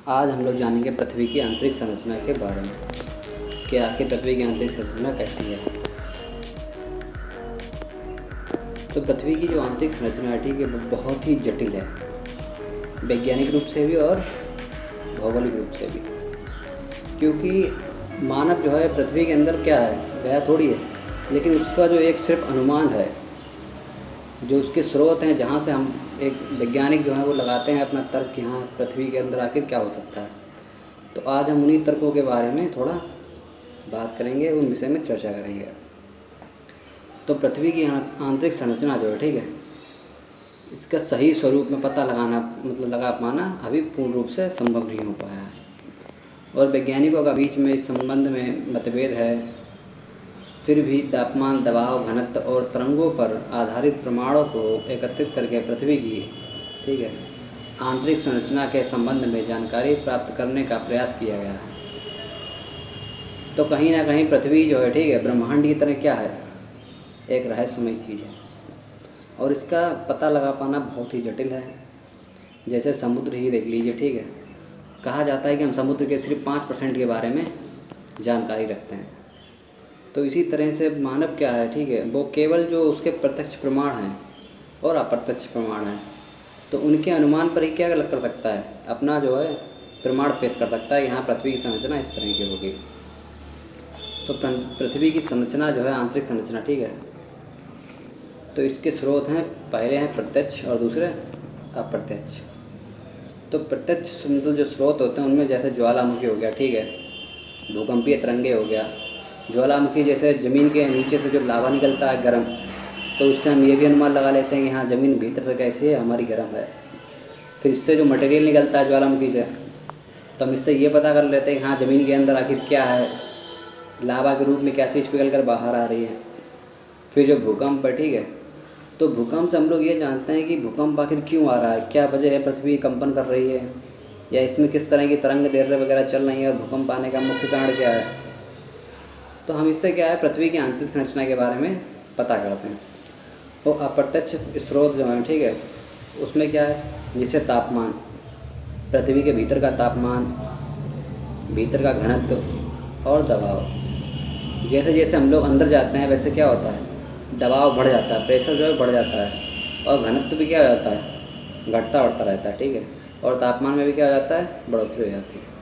आज हम लोग जानेंगे पृथ्वी की आंतरिक संरचना के बारे में कि आखिर पृथ्वी की आंतरिक संरचना कैसी है। तो पृथ्वी की जो आंतरिक संरचना है, ठीक है, वो बहुत ही जटिल है, वैज्ञानिक रूप से भी और भौगोलिक रूप से भी। क्योंकि मानव जो है पृथ्वी के अंदर क्या है, गया थोड़ी है, लेकिन उसका जो एक सिर्फ अनुमान है, जो उसके स्रोत हैं, जहाँ से हम एक वैज्ञानिक जो है वो लगाते हैं अपना तर्क कि हाँ पृथ्वी के अंदर आखिर क्या हो सकता है। तो आज हम उन्हीं तर्कों के बारे में थोड़ा बात करेंगे, उन विषय में चर्चा करेंगे। तो पृथ्वी की आंतरिक संरचना जो है, ठीक है, इसका सही स्वरूप में पता लगाना मतलब लगा पाना अभी पूर्ण रूप से संभव नहीं हो पाया है, और वैज्ञानिकों का बीच में इस संबंध में मतभेद है। फिर भी तापमान, दबाव, घनत्व और तरंगों पर आधारित प्रमाणों को एकत्रित करके पृथ्वी की, ठीक है, आंतरिक संरचना के संबंध में जानकारी प्राप्त करने का प्रयास किया गया है। तो कहीं ना कहीं पृथ्वी जो है, ठीक है, ब्रह्मांड की तरह क्या है, एक रहस्यमय चीज़ है, और इसका पता लगा पाना बहुत ही जटिल है। जैसे समुद्र ही देख लीजिए, ठीक है, कहा जाता है कि हम समुद्र के सिर्फ 5% के बारे में जानकारी रखते हैं। तो इसी तरह से मानव क्या है, ठीक है, वो केवल जो उसके प्रत्यक्ष प्रमाण हैं और अप्रत्यक्ष प्रमाण हैं, तो उनके अनुमान पर ही क्या कर सकता है, अपना जो है प्रमाण पेश कर सकता है। यहाँ पृथ्वी की संरचना इस तरह की होगी। तो पृथ्वी की संरचना जो है, आंतरिक संरचना, ठीक है, तो इसके स्रोत हैं, पहले हैं प्रत्यक्ष और दूसरे अप्रत्यक्ष। तो प्रत्यक्ष मतलब जो स्रोत होते हैं उनमें जैसे ज्वालामुखी हो गया, ठीक है, भूकंपीय तरंगे हो गया। ज्वालामुखी जैसे ज़मीन के नीचे से जो लावा निकलता है गर्म, तो उससे हम ये भी अनुमान लगा लेते हैं कि हाँ ज़मीन भीतर से कैसी है, हमारी गर्म है। फिर इससे जो मटेरियल निकलता है ज्वालामुखी से, तो हम इससे ये पता कर लेते हैं कि हाँ ज़मीन के अंदर आखिर क्या है, लावा के रूप में क्या चीज़ पिघल कर बाहर आ रही है। फिर जो भूकंप है, ठीक है, तो भूकंप से हम लोग ये जानते हैं कि भूकंप आखिर क्यों आ रहा है, क्या वजह है, पृथ्वी कंपन कर रही है या इसमें किस तरह की तरंग दैर्ध्य वगैरह चल रही है, और भूकंप आने का मुख्य कारण क्या है। तो हम इससे क्या है, पृथ्वी की आंतरिक संरचना के बारे में पता करते हैं। और अप्रत्यक्ष स्रोत जो है, ठीक है, उसमें क्या है, जैसे तापमान, पृथ्वी के भीतर का तापमान, भीतर का घनत्व और दबाव। जैसे जैसे हम लोग अंदर जाते हैं वैसे क्या होता है, दबाव बढ़ जाता है, प्रेशर जो है बढ़ जाता है, और घनत्व भी क्या हो जाता है, घटता बढ़ता रहता है, ठीक है, और तापमान में भी क्या हो जाता है, बढ़ोतरी हो जाती है।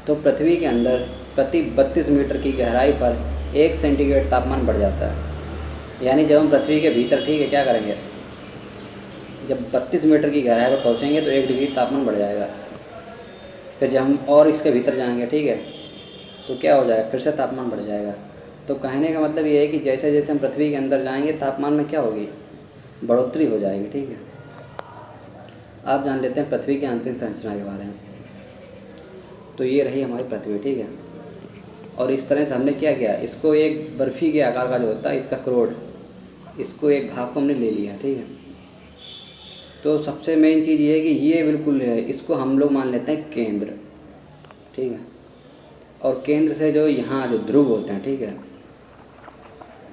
तो पृथ्वी के अंदर प्रति 32 मीटर की गहराई पर 1 सेंटीग्रेड तापमान बढ़ जाता है। यानी जब हम पृथ्वी के भीतर, ठीक है, क्या करेंगे, जब 32 मीटर की गहराई पर पहुंचेंगे तो 1 डिग्री तापमान बढ़ जाएगा। फिर जब हम और इसके भीतर जाएंगे, ठीक है, तो क्या हो जाएगा, फिर से तापमान बढ़ जाएगा। तो कहने का मतलब ये है कि जैसे जैसे हम पृथ्वी के अंदर जाएंगे तापमान में क्या होगी, बढ़ोतरी हो जाएगी, ठीक है। आप जान लेते हैं पृथ्वी की आंतरिक संरचना के बारे में। तो ये रही हमारी पृथ्वी, ठीक है, और इस तरह से हमने क्या किया, इसको एक बर्फ़ी के आकार का जो होता है इसका क्रोड, इसको एक भाग को हमने ले लिया, ठीक है। तो सबसे मेन चीज़ ये है कि ये बिल्कुल है, इसको हम लोग मान लेते हैं केंद्र, ठीक है, और केंद्र से जो यहाँ जो ध्रुव होते हैं, ठीक है,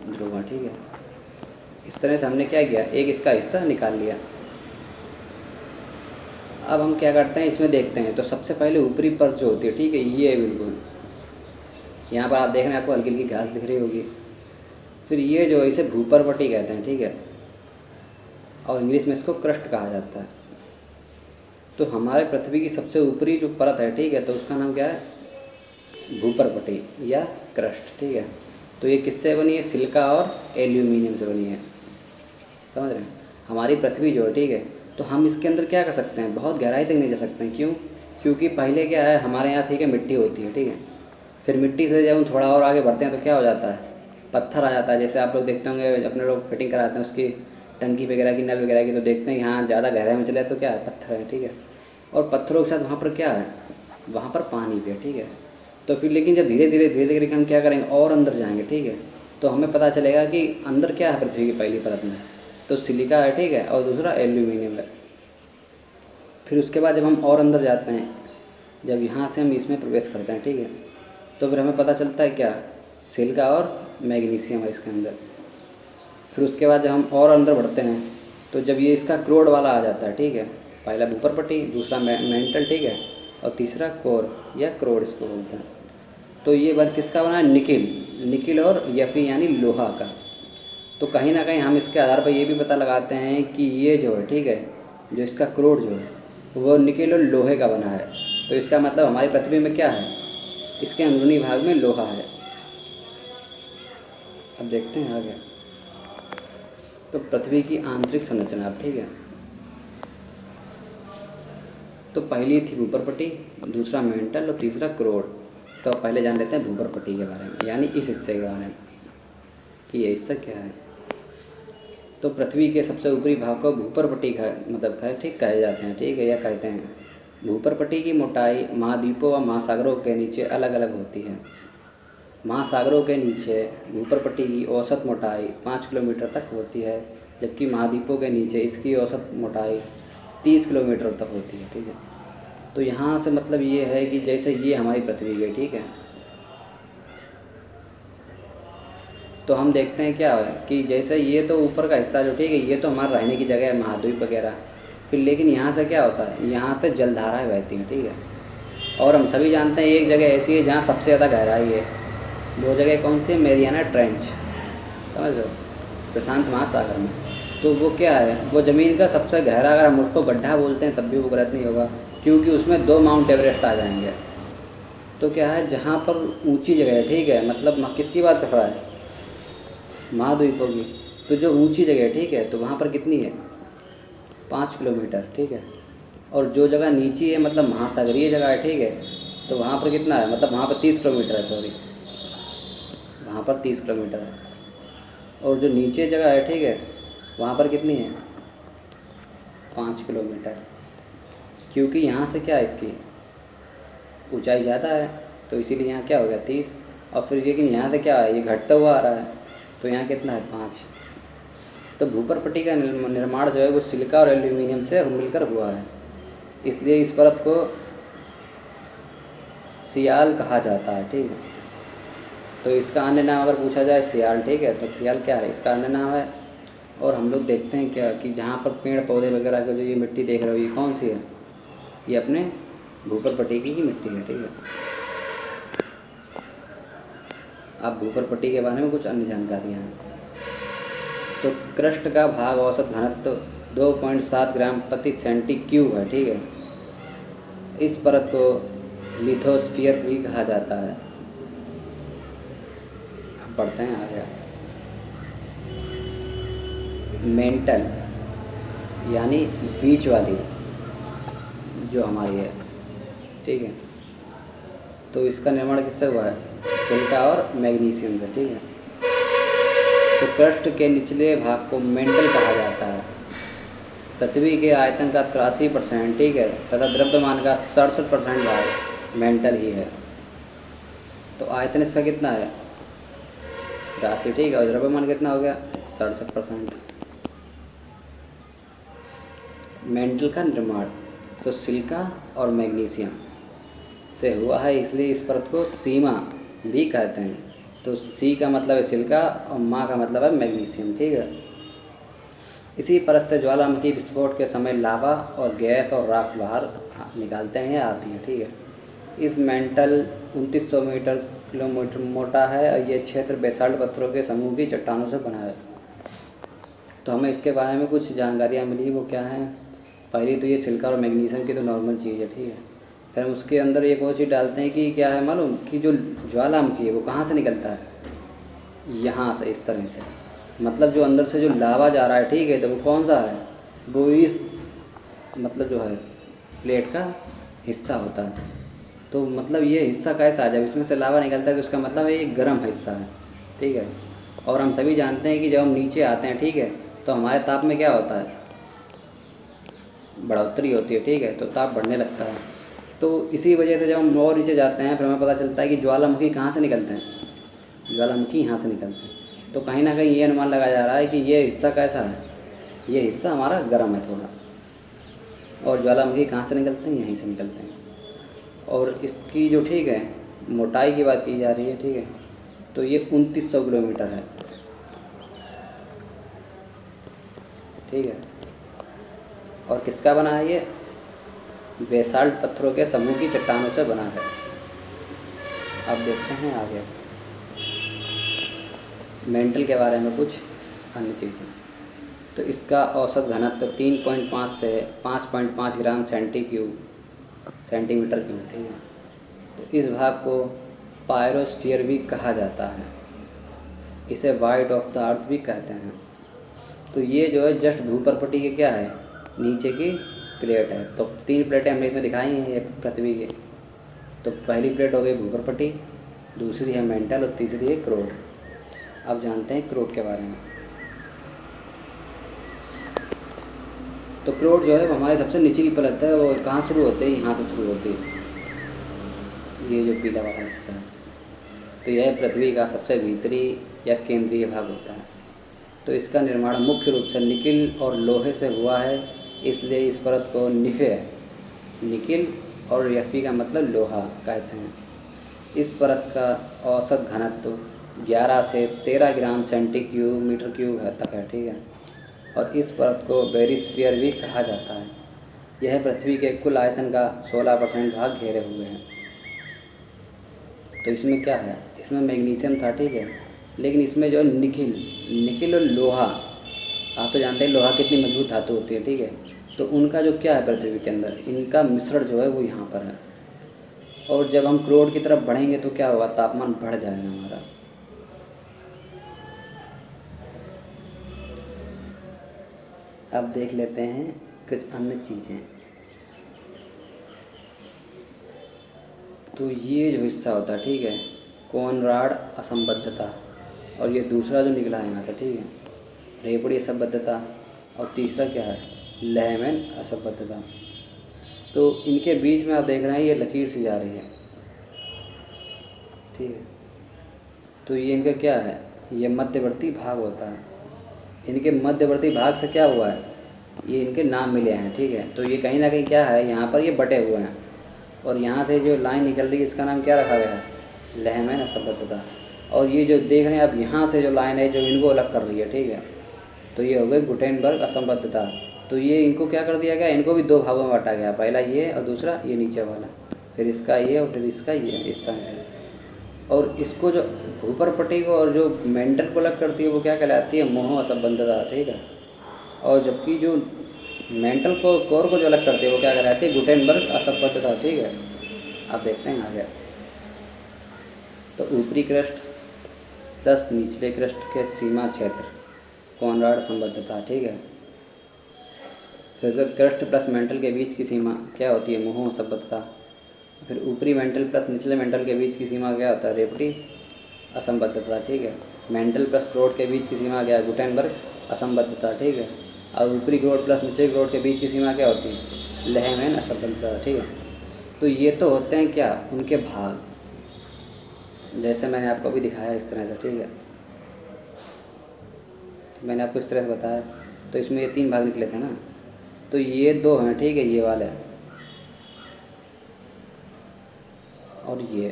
ध्रुव, ठीक है, इस तरह से हमने क्या किया, एक इसका हिस्सा निकाल लिया। अब हम क्या करते हैं, इसमें देखते हैं। तो सबसे पहले ऊपरी परत जो होती है, ठीक है, ये है बिल्कुल, यहाँ पर आप देख रहे हैं, आपको हल्की हल्की घास दिख रही होगी। फिर ये जो है इसे भूपर्वटी कहते हैं, ठीक है, और इंग्लिश में इसको क्रस्ट कहा जाता है। तो हमारे पृथ्वी की सबसे ऊपरी जो परत है, ठीक है, तो उसका नाम क्या है, भूपर्वटी या क्रस्ट, ठीक है। तो ये किससे बनी है, सिलिका और एल्यूमिनियम से बनी है, समझ रहे हैं। हमारी पृथ्वी जो है, ठीक है, तो हम इसके अंदर क्या कर सकते हैं, बहुत गहराई तक नहीं जा सकते हैं। क्यों, क्योंकि पहले क्या है, हमारे यहाँ, ठीक है, मिट्टी होती है, ठीक है, फिर मिट्टी से जब हम थोड़ा और आगे बढ़ते हैं तो क्या हो जाता है, पत्थर आ जाता है। जैसे आप लोग देखते होंगे, अपने लोग फिटिंग कराते हैं उसकी टंकी वगैरह की, नल वगैरह की, तो देखते हैं यहाँ ज़्यादा गहराई में चले तो क्या है, पत्थर है, ठीक है, और पत्थरों के साथ वहाँ पर क्या है, वहाँ पर पानी भी है, ठीक है। तो फिर लेकिन जब धीरे धीरे हम क्या करेंगे, और अंदर जाएंगे, ठीक है, तो हमें पता चलेगा कि अंदर क्या है पृथ्वी की पहली परत में, तो सिलिका है, ठीक है, और दूसरा एल्यूमिनियम है। फिर उसके बाद जब हम और अंदर जाते हैं, जब यहाँ से हम इसमें प्रवेश करते हैं, ठीक है, तो फिर हमें पता चलता है क्या, सिलिका और मैग्नीशियम है इसके अंदर। फिर उसके बाद जब हम और अंदर बढ़ते हैं, तो जब ये इसका क्रोड वाला आ जाता है, ठीक है, पहला ऊपर पट्टी, दूसरा मेंटल, ठीक है, और तीसरा कोर या क्रोड इसको बोलते हैं। तो ये बन किसका बना है? निकिल और Fe यानी लोहा का। तो कहीं ना कहीं हम इसके आधार पर ये भी पता लगाते हैं कि ये जो है, ठीक है, जो इसका क्रोड जो है वो निकिल और लोहे का बना है। तो इसका मतलब हमारी पृथ्वी में क्या है? इसके अंदरूनी भाग में लोहा है। अब देखते हैं आगे। तो पृथ्वी की आंतरिक संरचना, ठीक है, तो पहली थी भूपर्पटी, दूसरा मेंटल और तीसरा क्रोड। तो अब पहले जान लेते हैं भूपर्पटी के बारे में, यानी इस हिस्से के बारे में कि ये हिस्सा क्या है। तो पृथ्वी के सबसे ऊपरी भाग को भूपर्पटी का मतलब ठीक कहे जाते हैं, ठीक है, या कहते हैं। भूपर्पटी की मोटाई महाद्वीपों व महासागरों के नीचे अलग अलग होती है। महासागरों के नीचे भूपर्पटी की औसत मोटाई 5 किलोमीटर तक होती है, जबकि महाद्वीपों के नीचे इसकी औसत मोटाई 30 किलोमीटर तक होती है, ठीक है। तो यहाँ से मतलब ये है कि जैसे ये हमारी पृथ्वी है, ठीक है, तो हम देखते हैं क्या है कि जैसे ये तो ऊपर का हिस्सा जो, ठीक है, ये तो हमारा रहने की जगह है, महाद्वीप वगैरह। फिर लेकिन यहाँ से क्या होता है, यहाँ से जलधाराएँ बहती हैं, ठीक है। और हम सभी जानते हैं एक जगह ऐसी है जहाँ सबसे ज़्यादा गहराई है। वो जगह कौन सी है? मैरियाना ट्रेंच, समझ लो, प्रशांत महासागर में। तो वो क्या है? वो ज़मीन का सबसे गहरा, अगर हम उसको गड्ढा बोलते हैं तब भी वो गलत नहीं होगा, क्योंकि उसमें 2 माउंट एवरेस्ट आ जाएंगे। तो क्या है, जहाँ पर ऊंची जगह है, ठीक है, मतलब किसकी बात कर रहा है? महाद्वीपों की। तो जो ऊंची जगह है, ठीक है, तो वहाँ पर कितनी है? 5 किलोमीटर, ठीक है। और जो जगह नीची है, मतलब महासागरीय जगह है, ठीक है, तो वहाँ पर कितना है? मतलब वहाँ पर 30 किलोमीटर है, सॉरी, वहाँ पर 30 किलोमीटर है। और जो नीचे जगह है, ठीक है, वहाँ पर कितनी है? 5 किलोमीटर, क्योंकि यहाँ से क्या है, इसकी ऊंचाई ज़्यादा है, तो इसीलिए यहाँ क्या हो गया 30। और फिर लेकिन यहाँ से क्या है, ये घटता हुआ आ रहा है, तो यहाँ कितना है? 5। तो भूपर्पटी का निर्माण जो है वो सिलिका और एल्यूमिनियम से मिलकर हुआ है, इसलिए इस परत को सियाल कहा जाता है, ठीक है। तो इसका अन्य नाम अगर पूछा जाए सियाल, ठीक है, तो सियाल क्या है? इसका अन्य नाम है। और हम लोग देखते हैं क्या कि जहाँ पर पेड़ पौधे वगैरह का जो ये मिट्टी देख रहे हो, ये कौन सी है? ये अपने भूपर्पटी की मिट्टी है, ठीक है। अब भूपर्पटी के बारे में कुछ अन्य जानकारियाँ हैं। तो क्रस्ट का भाग औसत घनत्व 2.7 ग्राम प्रति सेंटी क्यूब है, ठीक है। इस परत को लिथोस्फीयर भी कहा जाता है। अब बढ़ते हैं आगे। मेंटल यानी बीच वाली जो हमारी है, ठीक है, तो इसका निर्माण किससे हुआ है? सिलिका और मैग्नीशियम से, ठीक है। तो क्रस्ट के निचले भाग को मेंटल कहा जाता है। पृथ्वी के आयतन का 83%, ठीक है, तथा द्रव्यमान का 67% भाग मेंटल ही है। तो आयतन इसका कितना है? 83, ठीक है, और द्रव्यमान कितना हो गया? 67%। मेंटल का निर्माण तो सिलिका और मैग्नीशियम से हुआ है, इसलिए इस परत को सीमा भी कहते हैं। तो सी का मतलब है सिलिका और मा का मतलब है मैग्नीशियम, ठीक है। इसी परत से ज्वालामुखी विस्फोट के समय लावा और गैस और राख बाहर निकालते हैं या आती है, ठीक है। इस मेंटल 2900 किलोमीटर मोटा है और ये क्षेत्र बेसाल्ट पत्थरों के समूह की चट्टानों से बना है। तो हमें इसके बारे में कुछ जानकारियाँ मिली, वो क्या है? पहली तो ये सिलिका और मैग्नीशियम की तो नॉर्मल चीज़ है, ठीक है। फिर उसके अंदर एक और चीज़ डालते हैं कि क्या है मालूम, कि जो ज्वालामुखी है वो कहाँ से निकलता है? यहाँ से, इस तरह से, मतलब जो अंदर से जो लावा जा रहा है, ठीक है, तो वो कौन सा है? वो इस मतलब जो है प्लेट का हिस्सा होता है। तो मतलब ये हिस्सा कैसा है? जब इसमें से लावा निकलता है तो उसका मतलब है ये गर्म हिस्सा है, ठीक है। और हम सभी जानते हैं कि जब हम नीचे आते हैं, ठीक है, तो हमारे ताप में क्या होता है? बढ़ोतरी होती है, ठीक है, तो ताप बढ़ने लगता है। तो इसी वजह से जब हम और नीचे जाते हैं फिर हमें पता चलता है कि ज्वालामुखी कहाँ से निकलते हैं? ज्वालामुखी यहाँ से निकलते हैं। तो कहीं ना कहीं ये अनुमान लगाया जा रहा है कि ये हिस्सा कैसा है? ये हिस्सा हमारा गर्म है थोड़ा। और ज्वालामुखी कहाँ से निकलते हैं? यहीं से निकलते हैं। और इसकी जो, ठीक है, मोटाई की बात की जा रही है, ठीक है, तो ये 2900 किलोमीटर है, ठीक है। और किसका बना है ये? बेसाल्ट पत्थरों के समूह की चट्टानों से बना है। अब देखते हैं आगे मेंटल के बारे में कुछ अन्य चीज़ें। तो इसका औसत घनत्व 3.5 से 5.5 ग्राम सेंटीमीटर क्यूब, ठीक है। तो इस भाग को पायरोस्फीयर भी कहा जाता है, इसे वाइड ऑफ द अर्थ भी कहते हैं। तो ये जो है जस्ट भूपर्पटी के क्या है, नीचे की प्लेट है। तो 3 प्लेटें हमने इसमें दिखाई हैं एक पृथ्वी की। तो पहली प्लेट हो गई भूपर्पटी, दूसरी है मेंटल और तीसरी है क्रोड। अब जानते हैं क्रोड के बारे में। तो क्रोड जो है वो हमारे सबसे नीचे की परत है। वो कहाँ शुरू होते हैं, यहाँ से शुरू होती है, ये जो पीला वाला हिस्सा है। तो यह पृथ्वी का सबसे भीतरी या केंद्रीय भाग होता है। तो इसका निर्माण मुख्य रूप से निकिल और लोहे से हुआ है, इसलिए इस परत को निफे, निकिल और यफी का मतलब लोहा कहते हैं। इस परत का औसत घनत्व 11 से 13 ग्राम सेंटीमीटर क्यूब तक है, ठीक है। और इस परत को बेरिस्फीयर भी कहा जाता है। यह पृथ्वी के कुल आयतन का 16% भाग घेरे हुए हैं। तो इसमें क्या है, इसमें मैग्नीशियम था, ठीक है, लेकिन इसमें जो निकिल और लोहा, आप तो जानते हैं लोहा कितनी मजबूत धातु होती है, ठीक है। तो उनका जो क्या है पृथ्वी के अंदर, इनका मिश्रण जो है वो यहाँ पर है। और जब हम क्रोड की तरफ बढ़ेंगे तो क्या होगा, तापमान बढ़ जाएगा हमारा। अब देख लेते हैं कुछ अन्य चीज़ें। तो ये जो हिस्सा होता है, ठीक है, कोनराड असंबद्धता, और ये दूसरा जो निकला है यहाँ से, ठीक है, रेपड़ी असंबद्धता, और तीसरा क्या है, लहमैन असंबद्धता। तो इनके बीच में आप देख रहे हैं ये लकीर सी जा रही है, ठीक है। तो ये इनका क्या है, ये मध्यवर्ती भाग होता है। इनके मध्यवर्ती भाग से क्या हुआ है, ये इनके नाम मिले हैं, ठीक है। तो ये कहीं ना कहीं क्या है, यहाँ पर ये बटे हुए हैं, और यहाँ से जो लाइन निकल रही है इसका नाम क्या रखा गया है, लहमैन असंबद्धता। और ये जो देख रहे हैं आप, यहाँ से जो लाइन है जो इनको अलग कर रही है, ठीक है, तो ये हो गई गुटेनबर्ग असंबद्धता। तो ये इनको क्या कर दिया गया, इनको भी 2 भागों में बांटा गया, पहला ये और दूसरा ये नीचे वाला, फिर इसका ये और फिर इसका ये, इस तरह से। और इसको जो भूपर्पटी को और जो मेंटल को अलग करती है वो क्या कहलाती है, मोह असंबद्धता, ठीक है। और जबकि जो मेंटल को कोर को जो अलग करती है वो क्या कहलाती है, गुटेनबर्ग असंबद्धता, ठीक है। आप देखते हैं आगे। तो ऊपरी क्रस्ट प्लस निचले क्रस्ट के सीमा क्षेत्र, कोनराड असंबद्धता, ठीक है। फिर उसके बाद क्रस्ट प्लस मेंटल के बीच की सीमा क्या होती है, मोह असंबद्धता। फिर ऊपरी मेंटल प्लस निचले मेंटल के बीच की सीमा क्या होता है, रेपटी असंबद्धता, ठीक है। मेंटल प्लस क्रोड के बीच की सीमा क्या है, गुटेनबर्ग असंबद्धता, ठीक है। और ऊपरी क्रोड प्लस निचले क्रोड के बीच की सीमा क्या होती है, लहमैन असंबद्धता, ठीक है। तो ये तो होते हैं क्या, उनके भाग, जैसे मैंने आपको अभी दिखाया इस तरह से, ठीक है। तो मैंने आपको इस तरह से बताया। तो इसमें ये 3 भाग निकले थे ना, तो ये 2 हैं, ठीक है, ये वाले और ये।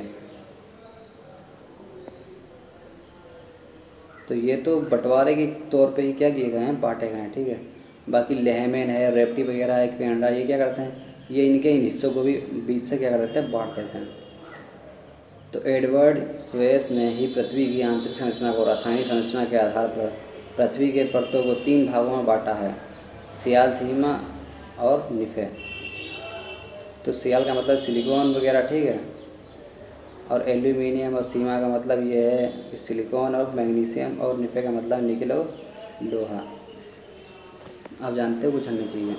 तो ये तो बंटवारे के तौर पे ही क्या किए गए हैं, बांटे गए हैं, ठीक है। बाकी लहमैन है, रेप्टी वगैरह है, पेंडा, ये क्या करते हैं, ये इनके इन हिस्सों को भी बीच से क्या करते हैं, बांट देते हैं। तो एडवर्ड स्वेस ने ही पृथ्वी की आंतरिक संरचना को रासायनिक संरचना के आधार पर पृथ्वी के परतों को 3 भागों में बांटा है, सियाल, सीमा और निफे। तो सियाल का मतलब सिलिकॉन वगैरह, ठीक है, और एल्यूमिनियम, और सीमा का मतलब ये है कि सिलिकॉन और मैग्नीशियम, और निफे का मतलब निकल और लोहा। आप जानते हो कुछ अन्य चीज़ें।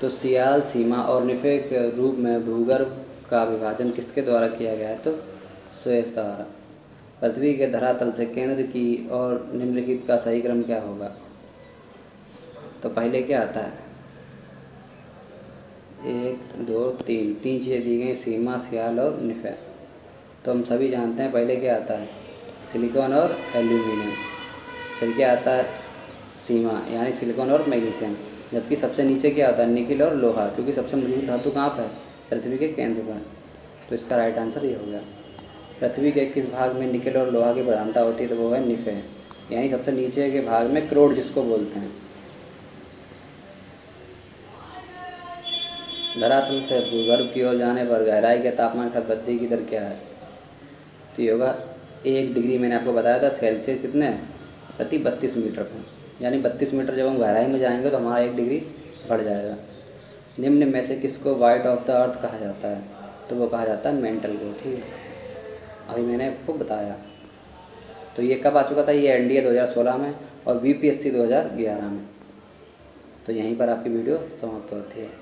तो सियाल, सीमा और निफे के रूप में भूगर्भ का विभाजन किसके द्वारा किया गया है, तो स्वेस द्वारा। पृथ्वी के धरातल से केंद्र की और निम्नलिखित का सही क्रम क्या होगा। तो पहले क्या आता है, 1 2 3 चीज़ें दी गई, सीमा, सियाल और निफे। तो हम सभी जानते हैं पहले क्या आता है, सिलिकॉन और एल्यूमिनियम। फिर क्या आता है, सीमा यानी सिलिकॉन और मैग्नीशियम। जबकि सबसे नीचे क्या आता है, निकिल और लोहा, क्योंकि सबसे मजबूत धातु कहाँ पर है, पृथ्वी के केंद्र पर। तो इसका राइट आंसर ये हो गया। पृथ्वी के किस भाग में निकिल और लोहा की प्रधानता होती है, तो वो है निफे, यानी सबसे नीचे के भाग में क्रोड जिसको बोलते हैं। धरातल से भूगर्भ की ओर जाने पर गहराई के तापमान के साथ वृद्धि की दर क्या है? तो ये होगा 1 डिग्री, मैंने आपको बताया था सेल्सियस कितने प्रति 32 मीटर पे, यानी 32 मीटर जब हम गहराई में जाएंगे तो हमारा 1 डिग्री बढ़ जाएगा। निम्न में से किसको वाइट ऑफ द अर्थ कहा जाता है? तो वो कहा जाता है मेंटल को। ठीक है, अभी मैंने आपको बताया। तो ये कब आ चुका था? ये एनडीए 2016 में और बीपीएससी 2011 में। तो यहीं पर आपकी वीडियो समाप्त होती है।